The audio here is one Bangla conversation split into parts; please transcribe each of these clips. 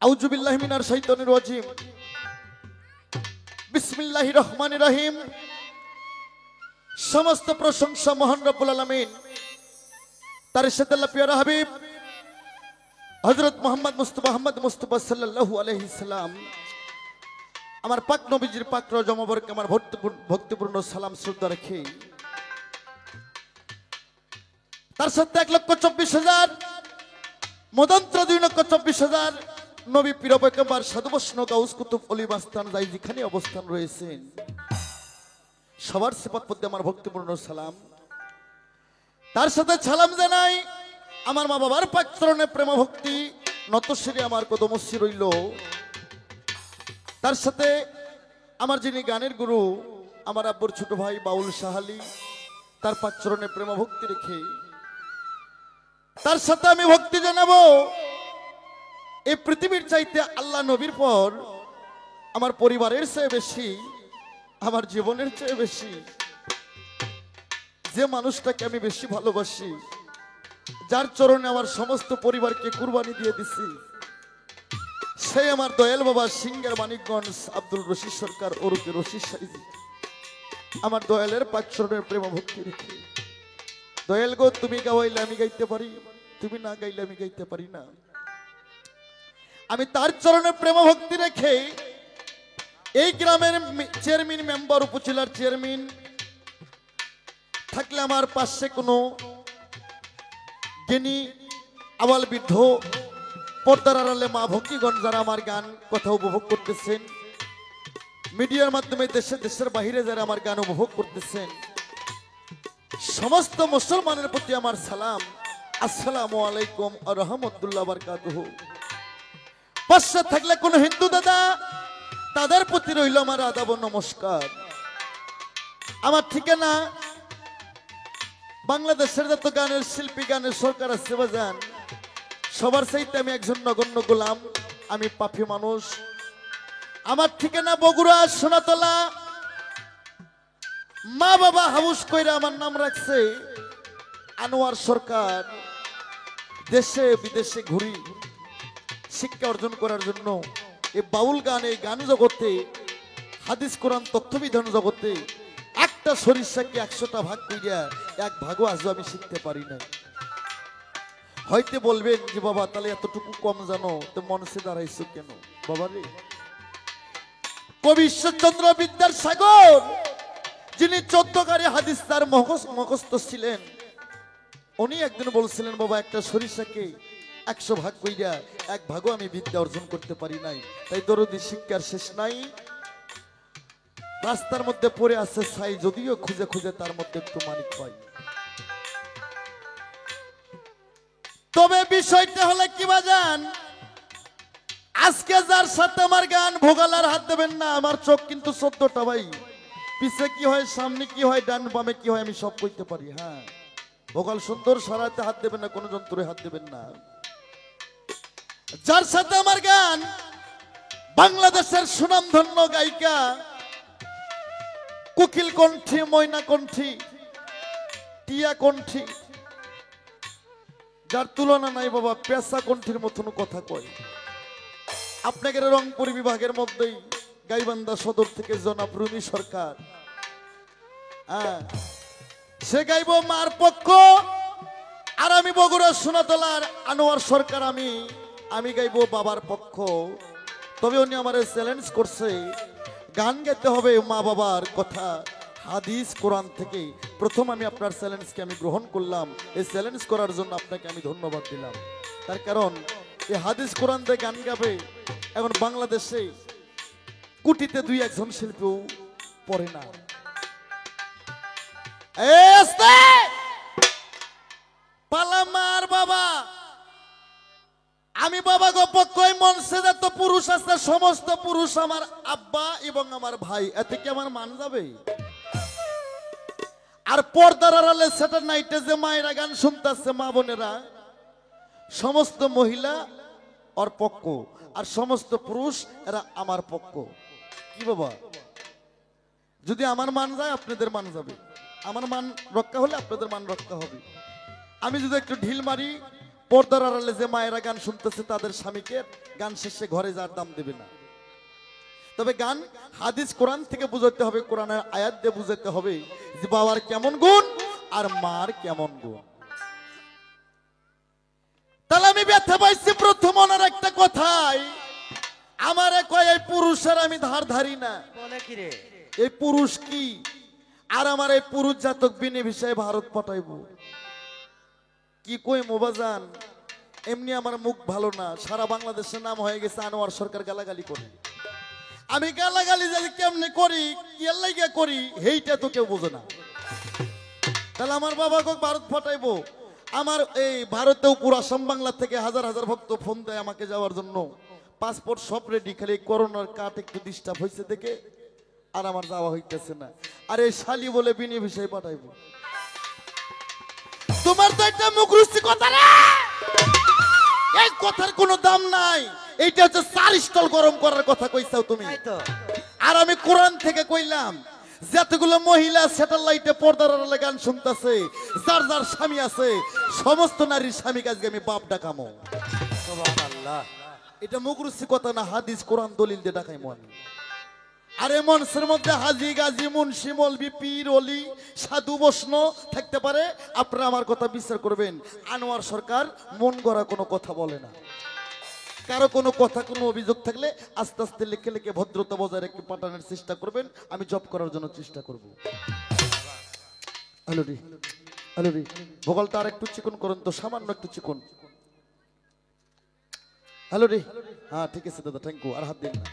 আউযু বিল্লাহি মিনাশ শাইতানির রাজিম। বিসমিল্লাহির রহমানির রহিম। সমস্ত প্রশংসা মহান রব্বুল আলামিন তার সাথে আল্লাহ প্রিয় হাবিব হযরত মুহাম্মদ মুস্তাফা সাল্লাল্লাহু আলাইহি সাল্লাম আমার পাক নবীজির পাক রওজা মোবারকে আমার ভক্তিপূর্ণ সালাম শ্রদ্ধা রেখে তার সাথে 1,24,000 মদন্ত্র 2,24,000 নবী পীর পয়গম্বর সাধু বৈষ্ণব গাউস কুতুব অলি মাস্তান যাই যেখানে অবস্থান রয়েছেন সবার সিফাত পথে আমার ভক্তিপূর্ণ সালাম। তার সাথে সালাম জানাই আমার মা বাবার পাক চরণে প্রেম ভক্তি নতশিরে আমার কদমশি রইল। তার সাথে আমার যিনি গানের গুরু আমার আব্বুর ছোট ভাই বাউল সাহালি তার পাক চরণে প্রেম ভক্তি রেখে তার সাথে আমি ভক্তি জানাবো এই পৃথিবীর চাইতে আল্লাহ নবীর পর আমার পরিবারের চেয়ে বেশি আমার জীবনের চেয়ে বেশি যে মানুষটাকে আমি বেশি ভালোবাসি যার চরণে আমার সমস্ত পরিবারকে কুরবানি দিয়ে দিছি সেই আমার দয়াল বাবা সিঙ্গার মানিকগঞ্জ আব্দুল রশিদ সরকার ওরফে রশিদ সাইজি আমার দয়ালের পাক চরণের প্রেম ভক্তি রেখে দয়াল গো তুমি গাওয়াইলে আমি গাইতে পারি, তুমি না গাইলে আমি গাইতে পারি না। আমি তার চরণে প্রেম ভক্তি রেখে এই গ্রামের চেয়ারম্যান মেম্বার উপজেলার চেয়ারম্যান থাকলে আমার পাশে কোনো জ্ঞানী আবাল বৃদ্ধ পর্দার আড়ালে মা ভক্তিগণ যারা আমার গান কথা উপভোগ করতেছেন মিডিয়ার মাধ্যমে দেশের বাহিরে যারা আমার গান উপভোগ করতেছেন সমস্ত মুসলমানের প্রতি আমার সালাম, আসসালামু আলাইকুম ওয়া রাহমাতুল্লাহি ওয়া বারাকাতুহু। পাশে থাকলে কোন হিন্দু দাদা তাদের প্রতি রইল আমার আদাব ও নমস্কার। আমার ঠিকানা বাংলাদেশের যত গানের শিল্পী গানের সরকার আছে বাজান সবার চাইতে আমি একজন নগণ্য গোলাম, আমি পাপী মানুষ। আমার ঠিকানা বগুড়া সোনাতলা। মা বাবা হাউস কইরা আমার নাম রাখছে আনোয়ার সরকার। দেশে বিদেশে ঘুরি শিক্ষা অর্জন করার জন্য। এই বাউল গান এই গান জগতে হাদিস কোরআন তথ্যবিধান জগতে একটা সরিষাকে 100টা ভাগ কইরা এক ভাগও আজও আমি শিখতে পারি না। হয়তো বলবেন যে বাবা তাহলে এতটুকু কম জানো তো মনসে দাঁড়াইছো কেন বাবা রে। কবি ঈশ্বরচন্দ্র বিদ্যার সাগর যিনি 14 হাদিস তার মুখস্থ ছিলেন উনি একদিন বলছিলেন বাবা একটা সরিষাকে 100 ভাগ কইরা এক ভাগও আমি বিদ্যা অর্জন করতে পারি নাই। তাই দরদি শিক্ষার শেষ নাই। রাস্তার মধ্যে পড়ে আছে ছাই যদিও খুঁজে খুঁজে তার মধ্যে একটু মানিক পাই। তবে বিষয়টা হলো কি বাজান আজকে যার সাথে আমার গান ভোগালার হাত দেবেন না। আমার চোখ কিন্তু 14টা ভাই, পিছে কি হয় সামনে কি হয় ডান বামে কি হয় আমি সব কইতে পারি। হ্যাঁ ভোগাল সুন্দর সারাতে হাত দেবেন না, কোনো যন্ত্রে হাত দেবেন না। যার সাথে আমার গান বাংলাদেশের সুনামধন্য গায়িকা কোকিল কণ্ঠী, ময়না কণ্ঠী, টিয়া কণ্ঠী, যার তুলনা নাই বাবা, পেশা কণ্ঠীর মতন কথা কয়। আপনাদের রংপুর বিভাগের মধ্যেই গাইবান্ধা সদর থেকে জনাব রুমি সরকার, হ্যাঁ সে গাইব মার পক্ষ। আর আমি বগুড়া সোনাতলার আনোয়ার সরকার আমি গাইব বাবার পক্ষ। তবে উনি আমার চ্যালেঞ্জ করছে গান গাইতে হবে মা বাবার কথা হাদিস কোরআন থেকে। প্রথম আমি আপনার চ্যালেঞ্জকে আমি গ্রহণ করলাম। এই চ্যালেঞ্জ করার জন্য আপনাকে আমি ধন্যবাদ দিলাম। তার কারণ এই হাদিস কোরআন দিয়ে গান গাবে এখন বাংলাদেশে কোটিতে 2-1 শিল্পীও পড়ে না। পালামার বাবা আমি বাবা গো পক্ষই মনসে যত পুরুষ আছে সমস্ত পুরুষ আমার আব্বা এবং আমার ভাই, এতে কি আমার মান যাবে? আর পর্দার আড়ালে সেটা নাইটে যে মায়েরা গান শুনতেছে মা বোনেরা সমস্ত মহিলা ওর পক্ষ আর সমস্ত পুরুষ এরা আমার পক্ষ। কি বাবা যদি আমার মান যায় আপনাদের মান যাবে, আমার মান রক্ষা হলে আপনাদের মান রক্ষা হবে। আমি যদি একটু ঢিল মারি পর্দার আড়ালে যে মায়েরা গান শুনতেছে তাদের স্বামীকে গান শেষে ঘরে যাওয়ার দাম দেবে না। তবে গান হাদিস কোরআন থেকে বুঝাতে হবে, কোরআনের আয়াত দিয়ে বুঝাতে হবে যে বাবার কেমন গুণ আর মার কেমন গুণ। তাহলে আমি ব্যথা পাইছি প্রথম ওনার একটা কথাই, আমারে কয় এই পুরুষের আমি ধার ধারি না। বলে কি রে? এই পুরুষ কি আর আমার এই পুরুষ জাতক বিনে বিষয়ে ভারত পাঠাইব কি কই মোবাজান। এমনি আমার মুখ ভালো না, সারা বাংলাদেশের নাম হয়ে গেছে আনোয়ার সরকার গালাগালি করে। আমি গালাগালি যদি কেমনে করি কি লাইগা করি হেইটা তো কেউ বোঝে না। তাহলে আমার বাবাকে ভারত পাঠাইবো। আমার এই ভারতেও পুরো আসাম বাংলা থেকে হাজার হাজার ভক্ত ফোন দেয় আমাকে যাওয়ার জন্য, পাসপোর্ট সব রেডি, খালি করোনার কাট একটু ডিস্টার্ব হয়েছে দেখে আর আমার যাওয়া হইতেছে না। আর এই শালি বলে বিনি বিষয় পাঠাইবো। তোমার তো একটা মুখরুচি কথা না, এই কথার কোনো দাম নাই। এইটা হচ্ছে 4 স্টল গরম করার কথা কইছাও তুমি। আর আমি কোরআন থেকে কইলাম যতগুলো মহিলা স্যাটেলাইটে পর্দার আড়ালে গান শুনতেছে, যার যার স্বামী আছে, সমস্ত নারীর স্বামী আজকে আমি বাপ ডাকামো। সুবহানাল্লাহ। এটা মুখরুচি কথা না, হাদিস কোরআন দলিল দিয়ে ডাকাই মন। আরে মনসের মধ্যে হাজি গাজী মুন্সি মৌলবি পীর অলি সাধু বৈষ্ণব থাকতে পারে, আপনারা আমার কথা বিচার করবেন। আনোয়ার সরকার মন গড়া কোনো কথা বলে না। কারো কোনো কথা কোনো অভিযোগ থাকলে আস্তে আস্তে লিখে লিখে ভদ্রতা বজায় রেখে পাঠানোর চেষ্টা করবেন, আমি জব করার জন্য চেষ্টা করব। হ্যালো রে, হ্যালো রে, ভোকালটা আর একটু চিকন করুন তো, সামান্য একটু চিকন। হ্যালো রে, হ্যাঁ ঠিক আছে দাদা, থ্যাংক ইউ। আর হাত দিন না।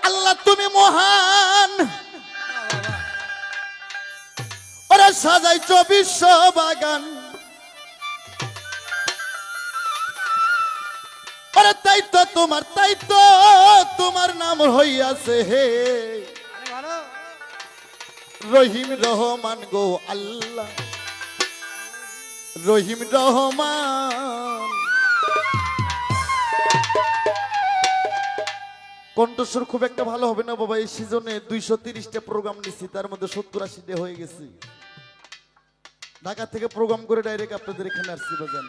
আল্লাহ তুমি মহান, ওরা সাজাইছ বিশ্ব বাগান, ওরা তাই তো তোমার নাম হইয়াছে হে রহিম রহমান গো আল্লাহ, রহিম রহমান। কণ্ঠস্বর খুব একটা ভালো হবে না বাবা, এই সিজনে 230টা প্রোগ্রাম নিচ্ছি, তার মধ্যে 70-80টা হয়ে গেছে। ঢাকা থেকে প্রোগ্রাম করে ডাইরেক্ট আপনাদের এখানে আসছি বাজান।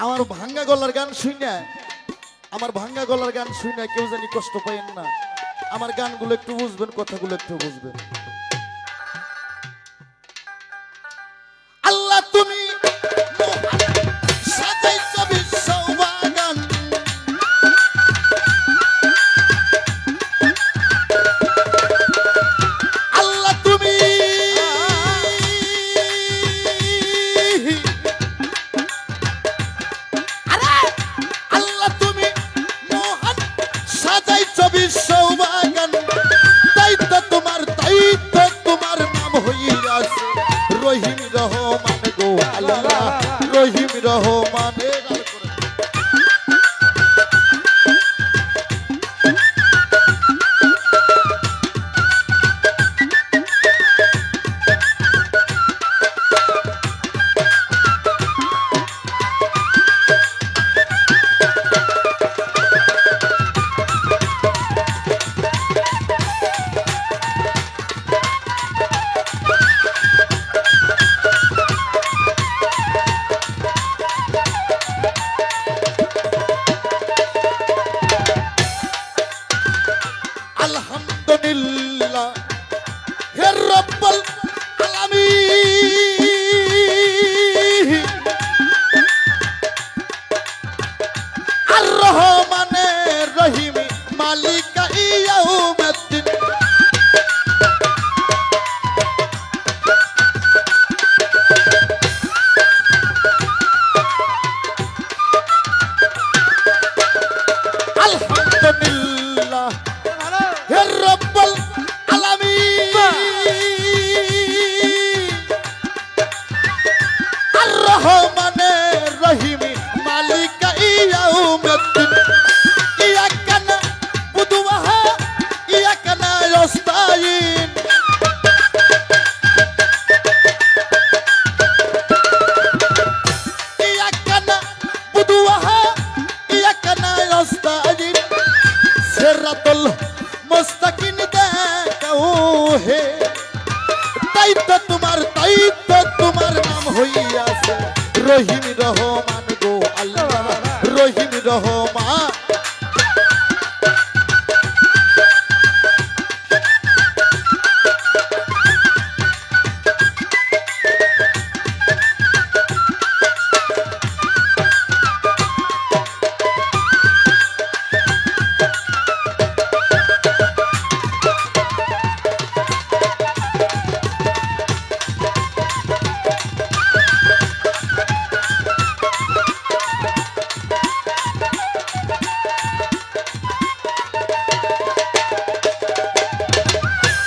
আমার ভাঙ্গা গলার গান শুই না, আমার ভাঙ্গা গলার গান শুই না কেউ জানি কষ্ট পাইেন না। আমার গানগুলো একটু বুঝবেন, কথাগুলো একটু বুঝবেন। আল্লাহ তুমি সাজাইছ বিশ্ব বাগান, আল্লাহ তুমি আল্লাহ তুমি মহান সাজাইছ বিশ্ব বাগান, দায়িত্ব তোমার নাম হইয়াছে রহিম রহমান গো আল্লাহ, রহিম রহমানের। আলহামদুলিল্লাহ হে রব্বুল আলামিন, আর রহমানের রহিম মালিক ইয়াউমিদ্দিন। আলহামদুলিল্লাহ হে রব্বুল আলামিন, আর রহমানের রহিম মালিক ইয়াউমিদ্দিন। ইয়াকা না'বুদু ওয়া ইয়াকা নাস্তাঈন, রহিম রহমান গো আল্লাহ রহিম রহমান।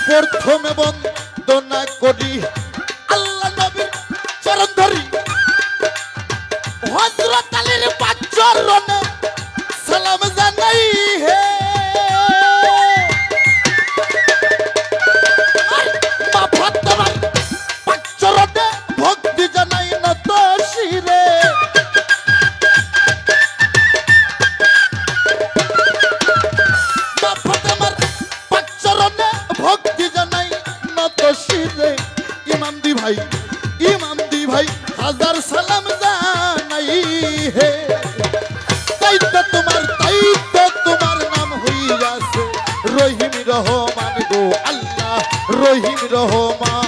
প্রথমে বন্দনা করি আল্লাহ নবীর চরণ ধরি, হযরত আলীর পাঁচ চরণে সালাম জানাই হে। মা ফাতেমার পাঁচ চরণে ভক্তি জানাই নত শিরে। মা ফাতেমার পাঁচ চরণে ভক্তি জানাই নত শিরে। ইমাম দি ভাই হাজার সালাম জানাই হে। তাই তো তোমার নাম হইয়াছে রহিম রহমান গো আল্লাহ রহিম রহমান।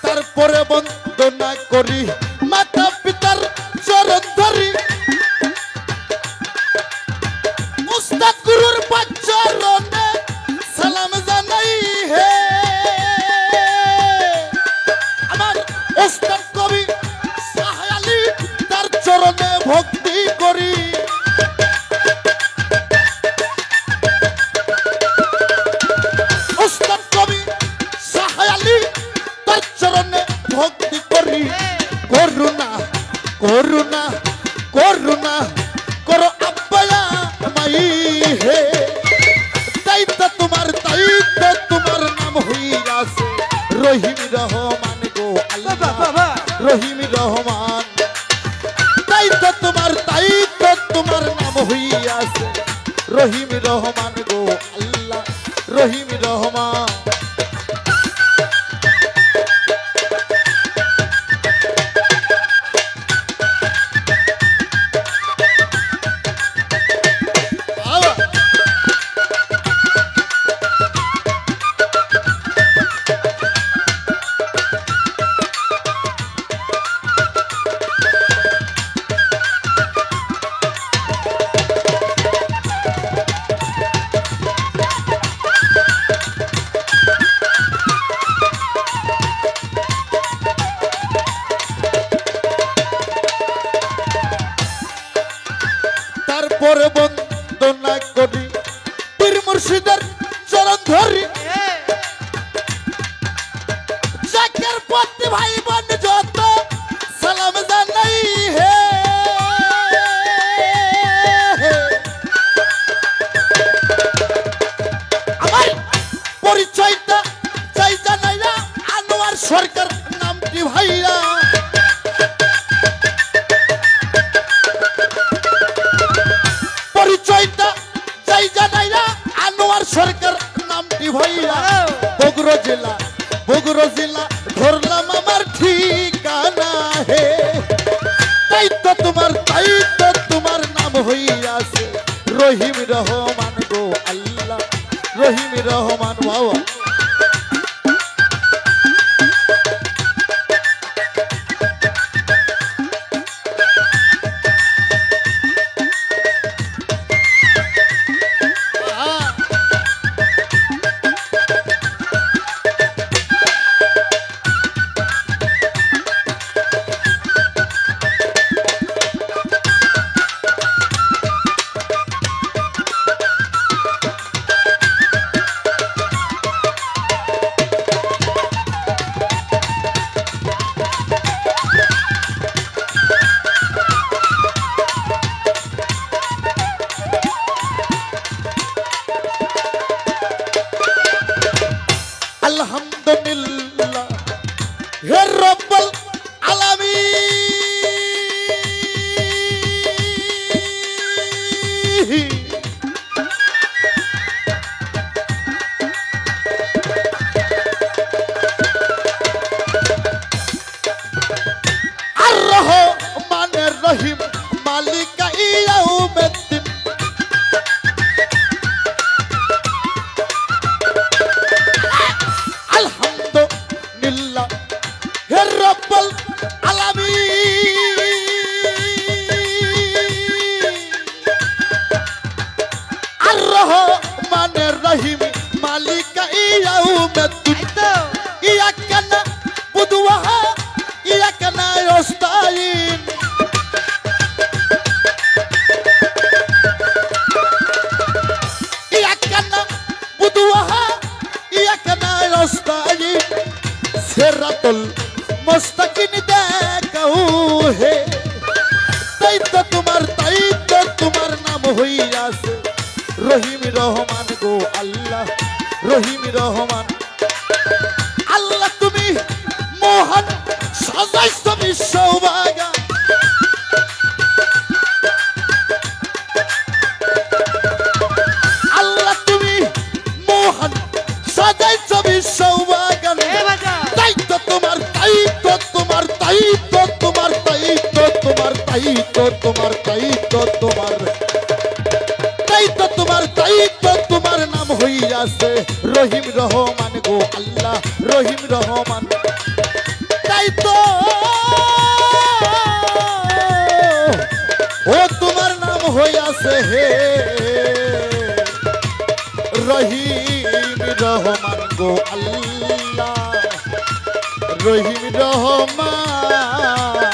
তারপরে বন্দনা করি মাতা পিতার চরণ ধরি, উস্তাদ গুরুর পাঁচ চরণে সালাম জানাই হে। আমার উস্তাদ কবি শাহ আলী তার চরণে ভক্তি করি। উস্তাদ কবি শাহ আলী তার চরণে ভক্তি করি। করুণা করুণা করুণা করো আব্বায়া মাই হে। তাই তো তোমার নাম হইয়াছে রহিম রহমান গো আল্লাহ রহিম রহমান। তাই তো তোমার নাম হইয়াছে রহিম রহমান গো আল্লাহ রহিম রহমান। তারপরে বন্দনা করি পীর মুর্শিদের চরণ ধরি, জাকের পতি ভাই বোন যত সালাম জানাই হে। আমার পরিচয়টা চাই জানাইরা আনোয়ার সরকার নামটি ভাইরা। পরিচয়টা চাই জানাইরা আনোয়ার সরকার নামটি ভাইরা। বগুড়া জেলা ধরলাম আমার ঠিকানা হে। তাই তো তোমার নাম হইয়াছে রহিম রহমান গো আল্লাহ রহিম রহমান। বাবা আর রহমানের রহিম মালিকা ইয়াউমিদ্দিন আলহামদুলিল্লাহ হে রব্বুল আলামিন আর রহমানের রহিম মালিকা ইয়াউমিদ্দিন এই তো ইয়াকা না'বুদু ওয়া ইয়াকা নাস্তাঈন ইয়াকা না'বুদু ওয়া ইয়াকা নাস্তাঈন সিরাতুল মুস্তাকিম দেখাও হে তাই তো তোমার নাম হইয়াছে রহিম রহমান গো আল্লাহ রহিম রহমান আল্লাহ তুমি মহান সাজাইছো বিশ্ববাগা আল্লাহ তুমি মহান সাজাইছো বিশ্ববাগান এ বাজার তাই তো তোমার তোমার নাম হইয়াছে রহিম রহমান গো আল্লাহ রহিম রহমান তাই তো ও তোমার নাম হইয়াছে হে রহিম রহমান গো আল্লাহ রহিম রহমান